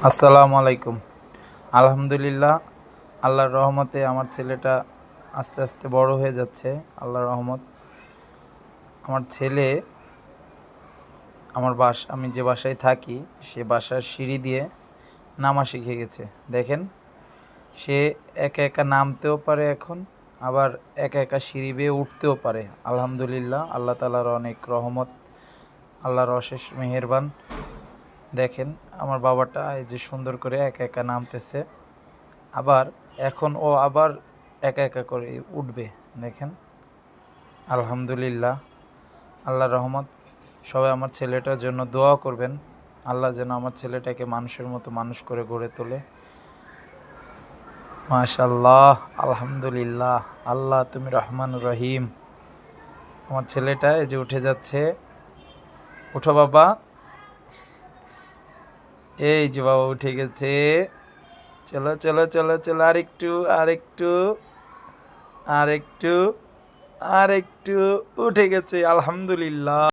আসসালামু আলাইকুম। আলহামদুলিল্লাহ, আল্লাহর রহমতে আমার ছেলেটা আস্তে আস্তে বড় হয়ে যাচ্ছে। আল্লাহর রহমত। আমার ছেলে আমি যে বাসায় থাকি সে বাসার সিঁড়ি দিয়ে নামা শিখে গেছে। দেখেন, সে একা একা নামতেও পারে এখন, আবার একা একা সিঁড়ি বেয়ে উঠতেও পারে। আলহামদুলিল্লাহ, আল্লাহ তাআলার অনেক রহমত, আল্লাহর অশেষ মেহেরবান। দেখেন, আমার বাবাটা এই যে সুন্দর করে একা একা নামতেছে। আবার এখন ও আবার একা একা করে উঠবে। দেখেন, আলহামদুলিল্লাহ, আল্লাহর রহমত। সবাই আমার ছেলেটার জন্য দোয়া করবেন। আল্লাহ যেন আমার ছেলেটাকে মানুষের মতো মানুষ করে গড়ে তোলে। মাশাআল্লাহ, আলহামদুলিল্লাহ। আল্লাহ তুমি রহমান রহিম। আমার ছেলেটা এই যে উঠে যাচ্ছে। উঠো বাবা। এই যে বাবা উঠে গেছে। চলো চলো চলো চলো, আরেকটু আরেকটু আরেকটু আরেকটু। উঠে গেছে, আলহামদুলিল্লাহ।